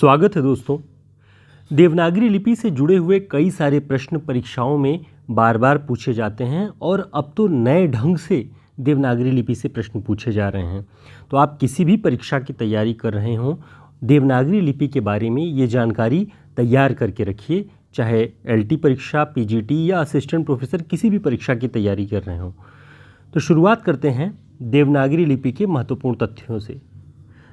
स्वागत है दोस्तों। देवनागरी लिपि से जुड़े हुए कई सारे प्रश्न परीक्षाओं में बार बार पूछे जाते हैं और अब तो नए ढंग से देवनागरी लिपि से प्रश्न पूछे जा रहे हैं। तो आप किसी भी परीक्षा की तैयारी कर रहे हों, देवनागरी लिपि के बारे में ये जानकारी तैयार करके रखिए, चाहे एलटी परीक्षा, पीजीटी या असिस्टेंट प्रोफेसर किसी भी परीक्षा की तैयारी कर रहे हों। तो शुरुआत करते हैं देवनागरी लिपि के महत्वपूर्ण तथ्यों से।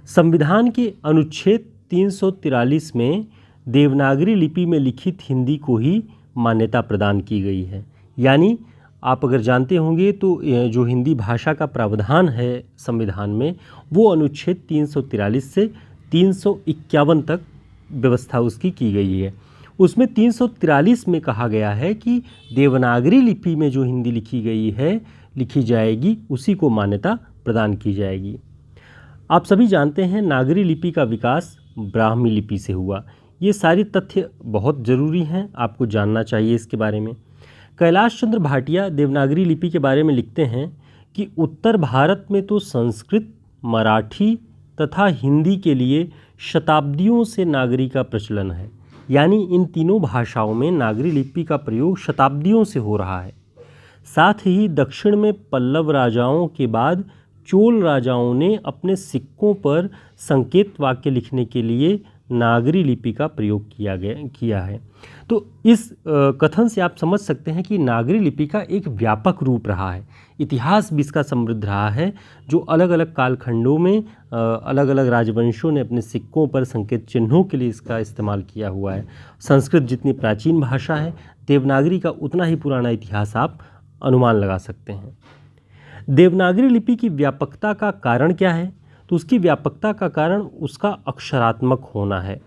संविधान के अनुच्छेद 343 में देवनागरी लिपि में लिखित हिंदी को ही मान्यता प्रदान की गई है। यानी आप अगर जानते होंगे तो जो हिंदी भाषा का प्रावधान है संविधान में, वो अनुच्छेद 343 से 351 तक व्यवस्था उसकी की गई है। उसमें 343 में कहा गया है कि देवनागरी लिपि में जो हिंदी लिखी जाएगी उसी को मान्यता प्रदान की जाएगी। आप सभी जानते हैं नागरी लिपि का विकास ब्राह्मी लिपि से हुआ। ये सारे तथ्य बहुत ज़रूरी हैं, आपको जानना चाहिए इसके बारे में। कैलाश चंद्र भाटिया देवनागरी लिपि के बारे में लिखते हैं कि उत्तर भारत में तो संस्कृत, मराठी तथा हिंदी के लिए शताब्दियों से नागरी का प्रचलन है। यानी इन तीनों भाषाओं में नागरी लिपि का प्रयोग शताब्दियों से हो रहा है। साथ ही दक्षिण में पल्लव राजाओं के बाद चोल राजाओं ने अपने सिक्कों पर संकेत वाक्य लिखने के लिए नागरी लिपि का प्रयोग किया है। तो इस कथन से आप समझ सकते हैं कि नागरी लिपि का एक व्यापक रूप रहा है। इतिहास भी इसका समृद्ध रहा है, जो अलग अलग कालखंडों में अलग अलग राजवंशों ने अपने सिक्कों पर संकेत चिन्हों के लिए इसका इस्तेमाल किया हुआ है। संस्कृत जितनी प्राचीन भाषा है, देवनागरी का उतना ही पुराना इतिहास आप अनुमान लगा सकते हैं। देवनागरी लिपि की व्यापकता का कारण क्या है? तो उसकी व्यापकता का कारण उसका अक्षरात्मक होना है।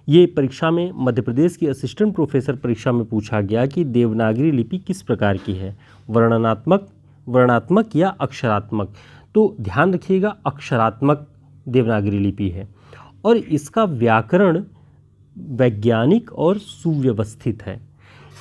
ये परीक्षा में मध्य प्रदेश की असिस्टेंट प्रोफेसर परीक्षा में पूछा गया कि देवनागरी लिपि किस प्रकार की है, वर्णात्मक या अक्षरात्मक। तो ध्यान रखिएगा, अक्षरात्मक देवनागरी लिपि है और इसका व्याकरण वैज्ञानिक और सुव्यवस्थित है।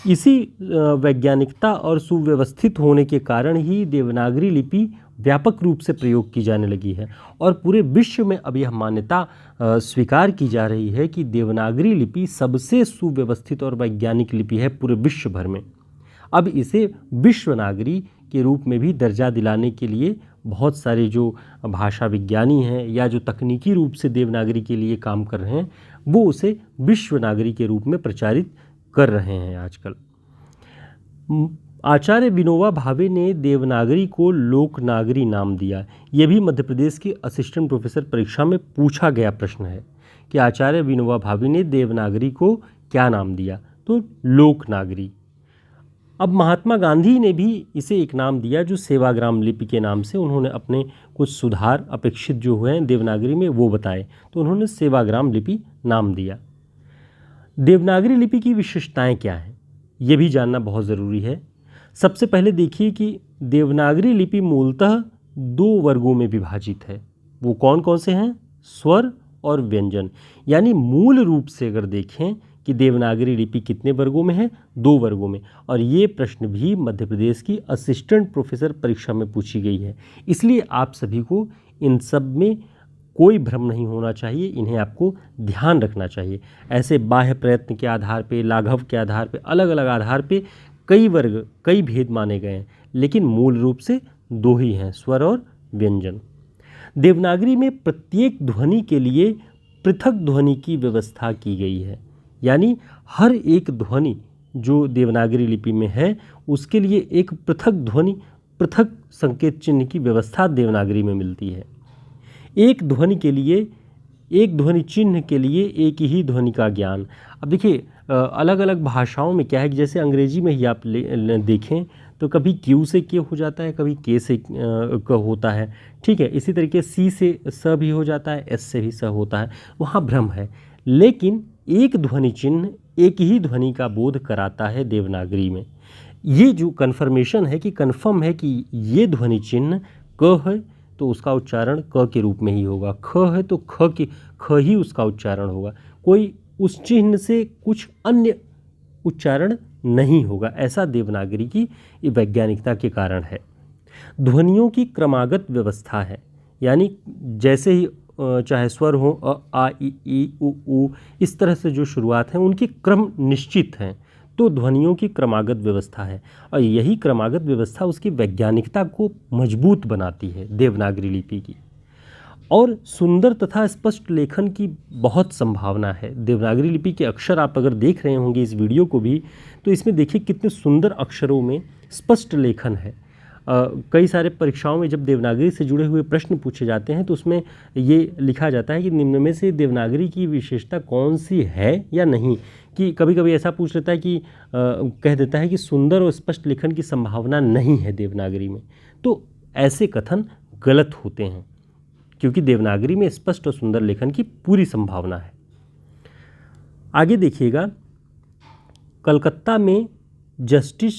इसी वैज्ञानिकता और सुव्यवस्थित होने के कारण ही देवनागरी लिपि व्यापक रूप से प्रयोग की जाने लगी है और पूरे विश्व में अब यह मान्यता स्वीकार की जा रही है कि देवनागरी लिपि सबसे सुव्यवस्थित और वैज्ञानिक लिपि है पूरे विश्व भर में। अब इसे विश्वनागरी के रूप में भी दर्जा दिलाने के लिए बहुत सारे जो भाषा विज्ञानी हैं या जो तकनीकी रूप से देवनागरी के लिए काम कर रहे हैं, वो उसे विश्वनागरी के रूप में प्रचारित कर रहे हैं आजकल। आचार्य विनोबा भावे ने देवनागरी को लोकनागरी नाम दिया। ये भी मध्य प्रदेश की असिस्टेंट प्रोफेसर परीक्षा में पूछा गया प्रश्न है कि आचार्य विनोबा भावे ने देवनागरी को क्या नाम दिया? तो लोकनागरी। अब महात्मा गांधी ने भी इसे एक नाम दिया जो सेवाग्राम लिपि के नाम से। उन्होंने अपने कुछ सुधार अपेक्षित जो हुए हैं देवनागरी में वो बताए, तो उन्होंने सेवाग्राम लिपि नाम दिया। देवनागरी लिपि की विशेषताएं क्या हैं, ये भी जानना बहुत ज़रूरी है। सबसे पहले देखिए कि देवनागरी लिपि मूलतः 2 वर्गों में विभाजित है। वो कौन कौन से हैं? स्वर और व्यंजन। यानी मूल रूप से अगर देखें कि देवनागरी लिपि कितने वर्गों में है? 2 वर्गों में। और ये प्रश्न भी मध्य प्रदेश की असिस्टेंट प्रोफेसर परीक्षा में पूछी गई है। इसलिए आप सभी को इन सब में कोई भ्रम नहीं होना चाहिए, इन्हें आपको ध्यान रखना चाहिए। ऐसे बाह्य प्रयत्न के आधार पे, लाघव के आधार पे, अलग अलग आधार पे कई वर्ग, कई भेद माने गए हैं, लेकिन मूल रूप से 2 ही हैं, स्वर और व्यंजन। देवनागरी में प्रत्येक ध्वनि के लिए पृथक ध्वनि की व्यवस्था की गई है। यानी हर एक ध्वनि जो देवनागरी लिपि में है उसके लिए एक पृथक ध्वनि, पृथक संकेत चिन्ह की व्यवस्था देवनागरी में मिलती है। एक ध्वनि चिन्ह के लिए एक ही ध्वनि का ज्ञान। अब देखिए अलग अलग भाषाओं में क्या है कि जैसे अंग्रेजी में ही आप देखें तो कभी क्यू से के हो जाता है, कभी के से क होता है, ठीक है। इसी तरीके सी से स भी हो जाता है, एस से भी स होता है, वहाँ भ्रम है। लेकिन एक ध्वनि चिन्ह एक ही ध्वनि का बोध कराता है देवनागरी में। ये जो कन्फर्मेशन है कि कन्फर्म है कि ये ध्वनि चिन्ह क है तो उसका उच्चारण क के रूप में ही होगा, ख है तो ख ही उसका उच्चारण होगा, कोई उस चिन्ह से कुछ अन्य उच्चारण नहीं होगा। ऐसा देवनागरी की वैज्ञानिकता के कारण है। ध्वनियों की क्रमागत व्यवस्था है, यानी जैसे ही चाहे स्वर हो आ इ ई उ ऊ, इस तरह से जो शुरुआत है उनके क्रम निश्चित हैं। तो ध्वनियों की क्रमागत व्यवस्था है और यही क्रमागत व्यवस्था उसकी वैज्ञानिकता को मजबूत बनाती है देवनागरी लिपि की। और सुंदर तथा स्पष्ट लेखन की बहुत संभावना है। देवनागरी लिपि के अक्षर आप अगर देख रहे होंगे इस वीडियो को भी, तो इसमें देखिए कितने सुंदर अक्षरों में स्पष्ट लेखन है। कई सारे परीक्षाओं में जब देवनागरी से जुड़े हुए प्रश्न पूछे जाते हैं तो उसमें ये लिखा जाता है कि निम्न में से देवनागरी की विशेषता कौन सी है या नहीं। कि कभी कभी ऐसा पूछ लेता है कि कह देता है कि सुंदर और स्पष्ट लेखन की संभावना नहीं है देवनागरी में। तो ऐसे कथन गलत होते हैं क्योंकि देवनागरी में स्पष्ट और सुंदर लेखन की पूरी संभावना है। आगे देखिएगा, कलकत्ता में जस्टिस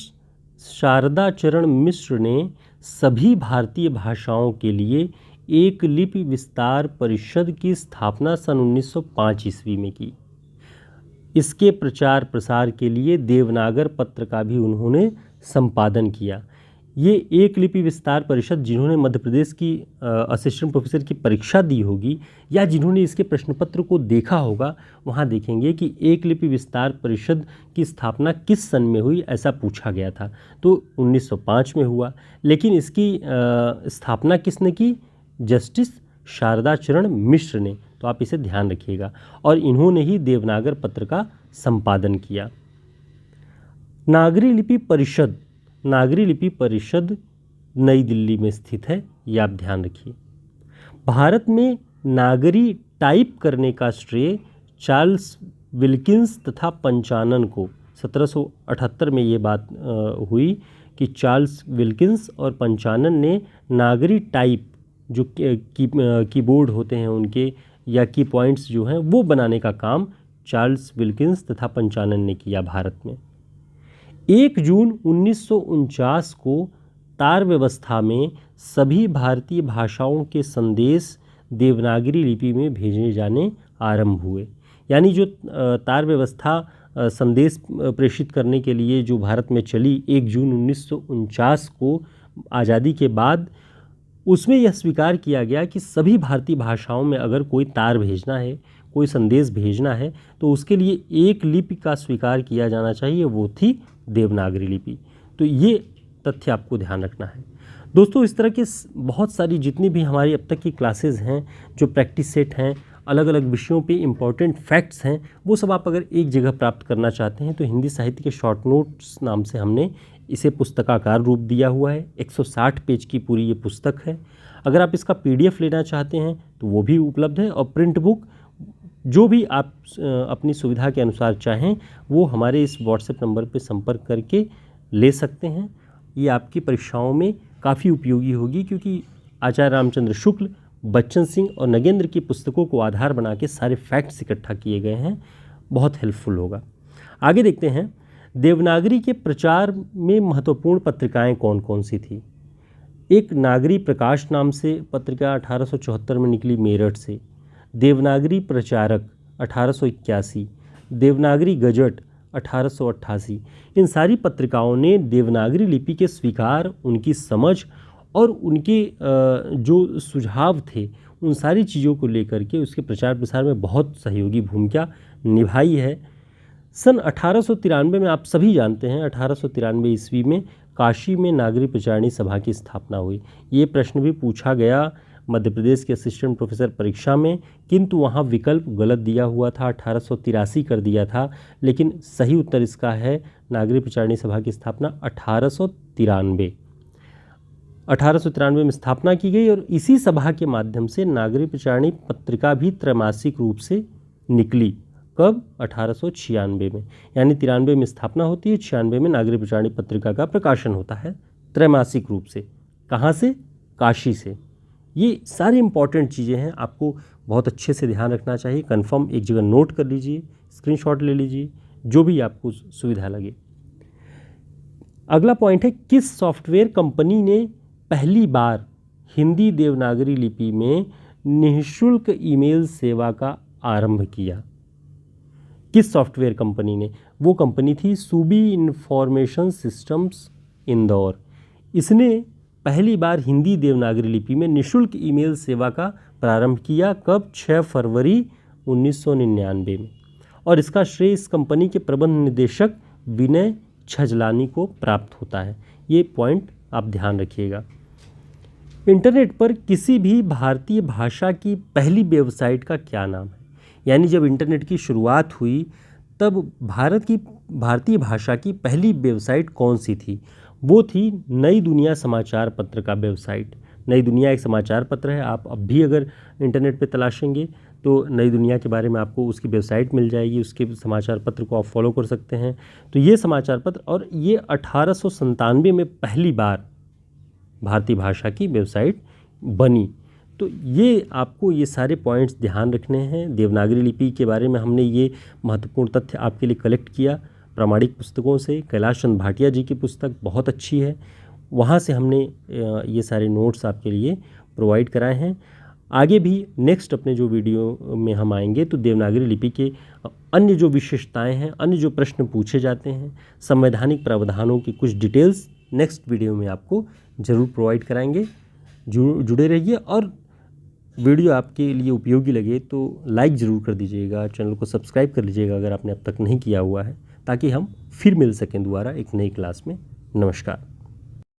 शारदा चरण मिश्र ने सभी भारतीय भाषाओं के लिए एक लिपि विस्तार परिषद की स्थापना सन 1905 ईस्वी में की। इसके प्रचार प्रसार के लिए देवनागर पत्र का भी उन्होंने संपादन किया। ये एक लिपि विस्तार परिषद जिन्होंने मध्य प्रदेश की असिस्टेंट प्रोफेसर की परीक्षा दी होगी या जिन्होंने इसके प्रश्न पत्र को देखा होगा, वहाँ देखेंगे कि एक लिपि विस्तार परिषद की स्थापना किस सन में हुई, ऐसा पूछा गया था। तो 1905 में हुआ, लेकिन इसकी स्थापना किसने की? जस्टिस शारदा चरण मिश्र ने। तो आप इसे ध्यान रखिएगा। और इन्होंने ही देवनागर पत्र का संपादन किया। नागरी लिपि परिषद नई दिल्ली में स्थित है, ये आप ध्यान रखिए। भारत में नागरी टाइप करने का श्रेय चार्ल्स विल्किंस तथा पंचानन को 1778 में ये बात हुई कि चार्ल्स विल्किंस और पंचानन ने नागरी टाइप जो कीबोर्ड होते हैं उनके या की पॉइंट्स जो हैं वो बनाने का काम चार्ल्स विल्किंस तथा पंचानन ने किया भारत में। 1 जून 1949 को तार व्यवस्था में सभी भारतीय भाषाओं के संदेश देवनागरी लिपि में भेजे जाने आरंभ हुए। यानी जो तार व्यवस्था संदेश प्रेषित करने के लिए जो भारत में चली 1 जून 1949 को आज़ादी के बाद, उसमें यह स्वीकार किया गया कि सभी भारतीय भाषाओं में अगर कोई तार भेजना है, कोई संदेश भेजना है, तो उसके लिए एक लिपि का स्वीकार किया जाना चाहिए, वो थी देवनागरी लिपि। तो ये तथ्य आपको ध्यान रखना है। दोस्तों, इस तरह के बहुत सारी जितनी भी हमारी अब तक की क्लासेस हैं, जो प्रैक्टिस सेट हैं, अलग अलग विषयों पे इम्पॉर्टेंट फैक्ट्स हैं, वो सब आप अगर एक जगह प्राप्त करना चाहते हैं तो हिंदी साहित्य के शॉर्ट नोट्स नाम से हमने इसे पुस्तकाकार रूप दिया हुआ है। 160 पेज की पूरी ये पुस्तक है। अगर आप इसका PDF लेना चाहते हैं तो वो भी उपलब्ध है, और प्रिंट बुक जो भी आप अपनी सुविधा के अनुसार चाहें वो हमारे इस व्हाट्सएप नंबर पर संपर्क करके ले सकते हैं। ये आपकी परीक्षाओं में काफ़ी उपयोगी होगी, क्योंकि आचार्य रामचंद्र शुक्ल, बच्चन सिंह और नगेंद्र की पुस्तकों को आधार बना के सारे फैक्ट्स इकट्ठा किए गए हैं। बहुत हेल्पफुल होगा। आगे देखते हैं, देवनागरी के प्रचार में महत्वपूर्ण पत्रिकाएं कौन कौन सी थी। एक नागरी प्रकाश नाम से पत्रिका 1874 में निकली मेरठ से, देवनागरी प्रचारक 1881, देवनागरी गजट 1888। इन सारी पत्रिकाओं ने देवनागरी लिपि के स्वीकार, उनकी समझ और उनके जो सुझाव थे उन सारी चीज़ों को लेकर के उसके प्रचार प्रसार में बहुत सहयोगी भूमिका निभाई है। सन 1893 में आप सभी जानते हैं, 1893 ईस्वी में काशी में नागरी प्रचारणी सभा की स्थापना हुई। ये प्रश्न भी पूछा गया मध्य प्रदेश के असिस्टेंट प्रोफेसर परीक्षा में, किंतु वहाँ विकल्प गलत दिया हुआ था, 1883 कर दिया था। लेकिन सही उत्तर इसका है नागरी प्रचारणी सभा की स्थापना 1893 में स्थापना की गई, और इसी सभा के माध्यम से नागरी प्रचारणी पत्रिका भी त्रैमासिक रूप से निकली। कब? 1896 में। यानी 93 में स्थापना होती है, 96 में नागरी प्रचारणी पत्रिका का प्रकाशन होता है त्रैमासिक रूप से। कहाँ से? काशी से। ये सारी इंपॉर्टेंट चीज़ें हैं, आपको बहुत अच्छे से ध्यान रखना चाहिए। कंफर्म एक जगह नोट कर लीजिए, स्क्रीनशॉट ले लीजिए, जो भी आपको सुविधा लगे। अगला पॉइंट है, किस सॉफ्टवेयर कंपनी ने पहली बार हिंदी देवनागरी लिपि में निःशुल्क ईमेल सेवा का आरंभ किया? किस सॉफ्टवेयर कंपनी ने? वो कंपनी थी सूबी इंफॉर्मेशन सिस्टम्स इंदौर। इसने पहली बार हिंदी देवनागरी लिपि में निःशुल्क ईमेल सेवा का प्रारंभ किया? कब? 6 फरवरी 1999 में। और इसका श्रेय इस कंपनी के प्रबंध निदेशक विनय छजलानी को प्राप्त होता है। ये पॉइंट आप ध्यान रखिएगा। इंटरनेट पर किसी भी भारतीय भाषा की पहली वेबसाइट का क्या नाम है? यानी जब इंटरनेट की शुरुआत हुई तब भारतीय भाषा की पहली वेबसाइट कौन सी थी? वो थी नई दुनिया समाचार पत्र का वेबसाइट। नई दुनिया एक समाचार पत्र है, आप अब भी अगर इंटरनेट पे तलाशेंगे तो नई दुनिया के बारे में आपको उसकी वेबसाइट मिल जाएगी, उसके समाचार पत्र को आप फॉलो कर सकते हैं। तो ये समाचार पत्र, और ये 1897 में पहली बार भारतीय भाषा की वेबसाइट बनी। तो ये आपको ये सारे पॉइंट्स ध्यान रखने हैं। देवनागरी लिपि के बारे में हमने ये महत्वपूर्ण तथ्य आपके लिए कलेक्ट किया प्रामाणिक पुस्तकों से। कैलाश चंद भाटिया जी की पुस्तक बहुत अच्छी है, वहाँ से हमने ये सारे नोट्स आपके लिए प्रोवाइड कराए हैं। आगे भी नेक्स्ट अपने जो वीडियो में हम आएंगे तो देवनागरी लिपि के अन्य जो विशेषताएं हैं, अन्य जो प्रश्न पूछे जाते हैं, संवैधानिक प्रावधानों की कुछ डिटेल्स नेक्स्ट वीडियो में आपको ज़रूर प्रोवाइड कराएंगे। जुड़े रहिए, और वीडियो आपके लिए उपयोगी लगे तो लाइक ज़रूर कर दीजिएगा, चैनल को सब्सक्राइब कर लीजिएगा अगर आपने अब तक नहीं किया हुआ है, ताकि हम फिर मिल सकें दोबारा एक नई क्लास में। नमस्कार।